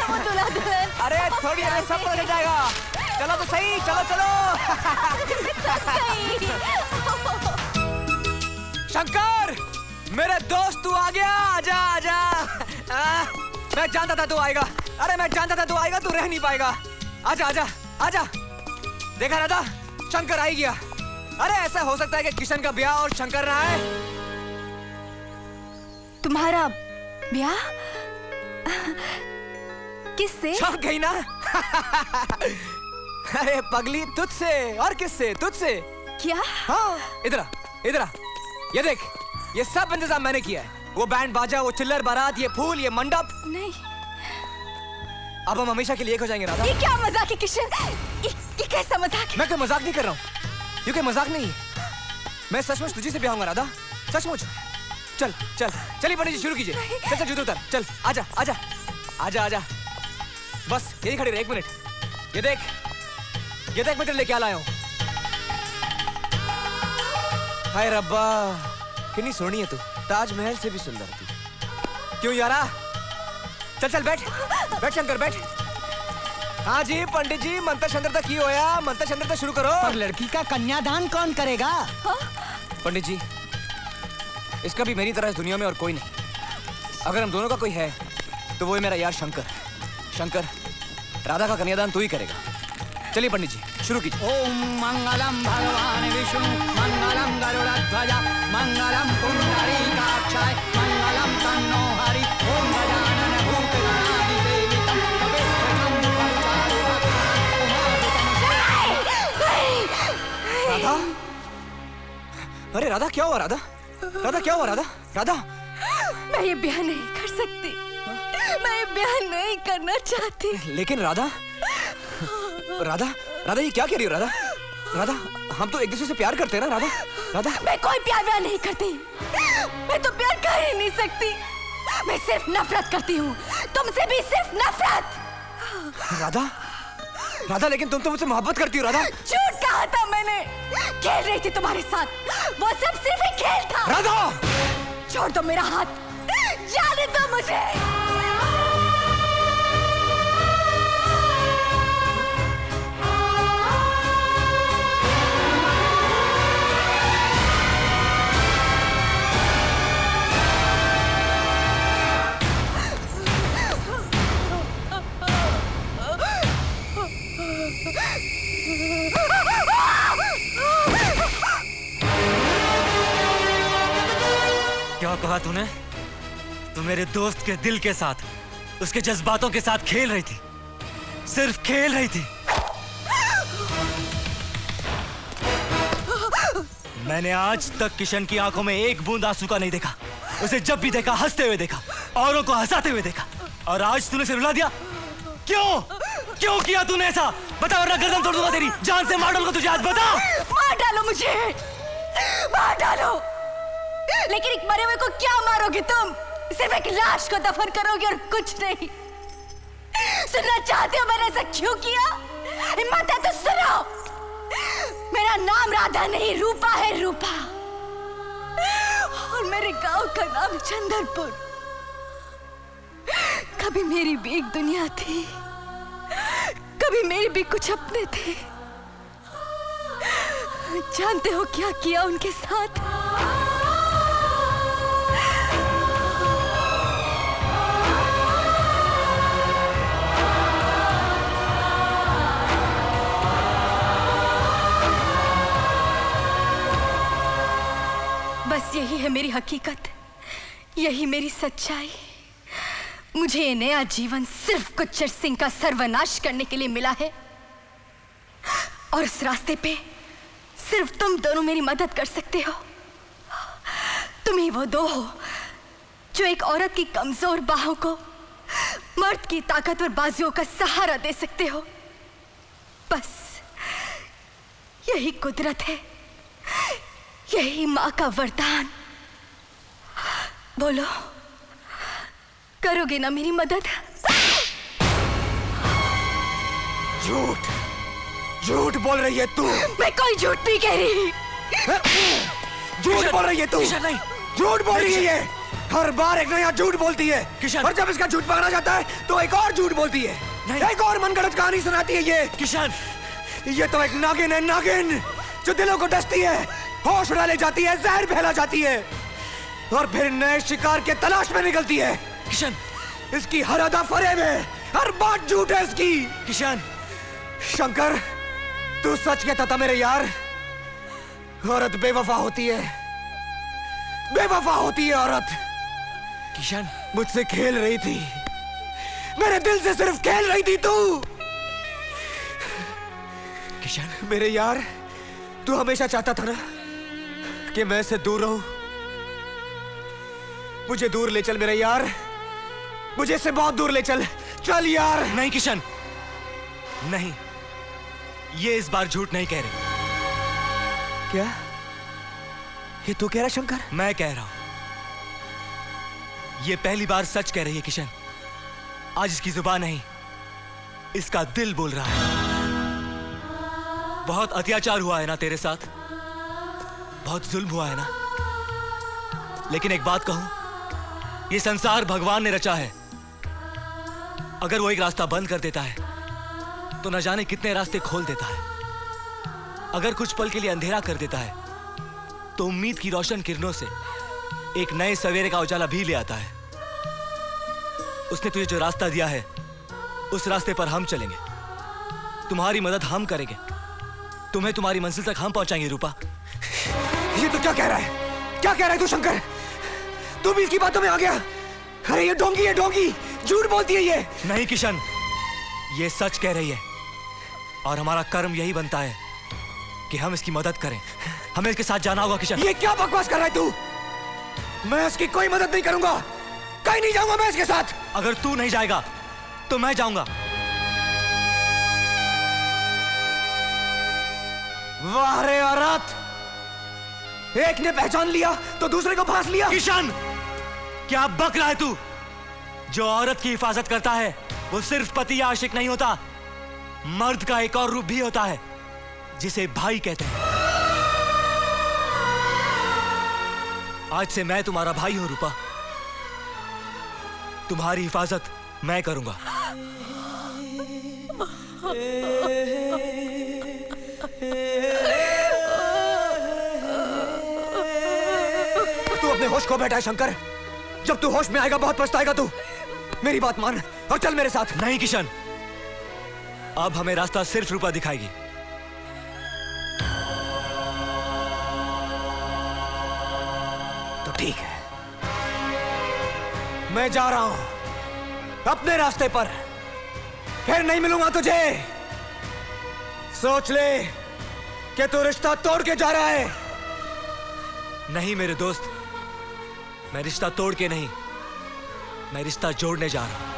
वो दूल्हा दुल्हन। अरे थोड़ी देर में सब पता चल जाएगा। चलो तो सही, चलो चलो। शंकर, मेरे दोस्त तू आ गया। आजा आजा। मैं जानता था तू आएगा। अरे मैं जानता था तू आएगा, तू रह नहीं पाएगा। आजा आजा आजा। देखा राधा, शंकर आ ही गया। अरे ऐसा हो सकता है कि किशन का ब्याह और शंकर ना आए? तुम्हारा ब्याह किससे? शौक गई ना। अरे पगली, तुझसे। और किससे? तुझसे। क्या? हाँ, इधर आ, इधर आ। ये देख, ये सब इंतजाम मैंने किया है। वो बैंड बाजा, वो चिल्लर बारात, ये फूल, ये मंडप। नहीं, अब हम हमेशा के लिए एक हो जाएंगे राधा। ये क्या मजाक है किशन? ये कैसा मजाक है? मैं कोई मजाक नहीं कर रहा हूँ, क्योंकि मजाक नहीं है। मैं सचमुच तुझी से ब्याह होऊंगा राधा, सचमुच। चल चल चलिए पंडित जी, शुरू कीजिए। चल चल जूते उतार, चल आजा आजा आजा आजा। बस यही खड़े रहे, 1 मिनट। ये देख मैं तेरे लिए क्या लाया हूँ। हाय रब्बा, कितनी सोहनी है तू, ताजमहल से भी सुंदर तू। क्यों यारा? चल चल बैठ बैठ शंकर बैठ। हाँ जी पंडित जी, मंत्र शंकर तक की होया, मंत्र शंकर तक शुरू करो। पर लड़की का कन्यादान कौन करेगा? पंडित जी, इसका भी मेरी तरह इस दुनिया में और कोई नहीं। अगर हम दोनों का कोई है तो वो है मेरा यार शंकर। शंकर, राधा का कन्यादान तू ही करेगा। चलिए पंडित जी, शुरू कीजिए। ओम मंगलम भगवान विष्णु, मंगलम गरुड़ध्वज, मंगलम पुंडरीकाक्षाय, मंगलम तन्नो हरि। ओम गजानन भूतगणाधि सेवितम, पवित्रम राधा, अरे राधा क्या हुआ? राधा, राधा क्या हुआ? राधा, राधा। मैं ये ब्याह नहीं कर सकती। मैं ये ब्याह नहीं करना चाहती। लेकिन राधा, राधा, राधा ये क्या कह रही हो? राधा, राधा, हम तो एक दूसरे से प्यार करते हैं ना राधा। राधा, मैं कोई प्यार व्यार नहीं करती। मैं तो प्यार कर ही नहीं सकती। मैं सिर्फ नफरत करती हूँ, तुमसे भी सिर्फ नफरत। राधा, राधा, लेकिन तुम तो मुझसे मोहब्बत करती हो राधा। झूठ कहा था मैंने। खेल रही थी तुम्हारे साथ, वो सब सिर्फ एक खेल था। राधा, छोड़ दो मेरा हाथ, जाने दो मुझे। क्या कहा तूने? तू मेरे दोस्त के दिल के साथ, उसके जज्बातों के साथ खेल रही थी, सिर्फ खेल रही थी। मैंने आज तक किशन की आंखों में एक बूंद आंसू का नहीं देखा। उसे जब भी देखा हंसते हुए देखा, औरों को हंसाते हुए देखा। और आज तूने उसे रुला दिया। क्यों? क्यों किया तूने ऐसा? बता, वरना गर्दन तोड़ दूंगा तेरी। जान से मार डालूंगा तुझे आज। बता। मार डालो मुझे, मार डालो। लेकिन एक मरे हुए को क्या मारोगे तुम? सिर्फ एक लाश को दफन करोगे और कुछ नहीं। सुनना चाहते हो मैंने ऐसा क्यों किया? हिम्मत है तो सुनो। मेरा नाम राधा नहीं, रूपा है, रूपा। और मेरे गांव का नाम चंदनपुर। कभी मेरी भी एक दुनिया थी, कभी मेरे भी कुछ अपने थे। जानते हो क्या किया उनके साथ? बस यही है मेरी हकीकत, यही मेरी सच्चाई। मुझे ये नया जीवन सिर्फ गुज्जर सिंह का सर्वनाश करने के लिए मिला है, और इस रास्ते पे सिर्फ तुम दोनों मेरी मदद कर सकते हो। तुम ही वो दो हो जो एक औरत की कमजोर बाहों को मर्द की ताकतवर बाजुओं का सहारा दे सकते हो। बस यही कुदरत है, यही माँ का वरदान। बोलो, करोगे ना मेरी मदद? झूठ, झूठ बोल रही है तू। मैं कोई झूठ नहीं कह रही। झूठ बोल रही है तू। नहीं, झूठ बोल रही है। हर बार एक नया झूठ बोलती है किशन। और जब इसका झूठ पकड़ा जाता है तो एक और झूठ बोलती है, एक और मनगढ़ंत कहानी सुनाती है। किशन, ये तो एक नागिन है, नागिन जो दिलों को डसती है, होश उड़ा ले जाती है, जहर फैला जाती है और फिर नए शिकार के तलाश में निकलती है। किशन, इसकी हर अदा फरेब है, हर बात झूठ है इसकी। किशन, शंकर, तू सच कहता था मेरे यार, औरत बेवफा होती है, बेवफा होती है औरत। किशन, मुझसे खेल रही थी, मेरे दिल से सिर्फ खेल रही थी तू। किशन, मेरे यार, तू हमेशा चाहता था ना कि मैं इससे दूर रहूं। मुझे दूर ले चल मेरे यार, मुझे इससे बहुत दूर ले चल। चल यार। नहीं किशन, नहीं, ये इस बार झूठ नहीं कह रहे। क्या ये तू कह रहा शंकर? मैं कह रहा हूं, ये पहली बार सच कह रही है किशन। आज इसकी जुबान नहीं, इसका दिल बोल रहा है। बहुत अत्याचार हुआ है ना तेरे साथ, बहुत जुल्म हुआ है ना, लेकिन एक बात कहूं, ये संसार भगवान ने रचा है। अगर वो एक रास्ता बंद कर देता है तो न जाने कितने रास्ते खोल देता है। अगर कुछ पल के लिए अंधेरा कर देता है तो उम्मीद की रोशन किरणों से एक नए सवेरे का उजाला भी ले आता है। उसने तुझे जो रास्ता दिया है उस रास्ते पर हम चलेंगे, तुम्हारी मदद हम करेंगे, तुम्हें तुम्हारी मंजिल तक हम पहुंचाएंगे। रूपा, ये तो क्या कह रहा है? क्या कह रहा है तू शंकर? तू भी इसकी बातों में आ गया? अरे ये ढोंगी है, ढोंगी, झूठ बोलती है ये। नहीं किशन, ये सच कह रही है और हमारा कर्म यही बनता है कि हम इसकी मदद करें। हमें इसके साथ जाना होगा किशन। ये क्या बकवास कर रहा है तू? मैं इसकी कोई मदद नहीं करूंगा, कहीं नहीं जाऊंगा मैं इसके साथ। अगर तू नहीं जाएगा तो मैं जाऊंगा। वाह रे औरत, एक ने पहचान लिया तो दूसरे को फांस लिया। किशन, क्या बक रहा है तू? जो औरत की हिफाजत करता है वो सिर्फ पति या आशिक नहीं होता, मर्द का एक और रूप भी होता है जिसे भाई कहते हैं। आज से मैं तुम्हारा भाई हूं रूपा, तुम्हारी हिफाजत मैं करूंगा। तू अपने होश खो बैठा है शंकर, जब तू होश में आएगा बहुत पछताएगा तू। मेरी बात मान और चल मेरे साथ। नहीं किशन, अब हमें रास्ता सिर्फ रूपा दिखाएगी। तो ठीक है, मैं जा रहा हूं अपने रास्ते पर, फिर नहीं मिलूंगा तुझे। सोच ले कि तू रिश्ता तोड़ के जा रहा है। नहीं मेरे दोस्त, मैं रिश्ता तोड़ के नहीं, मैं रिश्ता जोड़ने जा रहा हूं।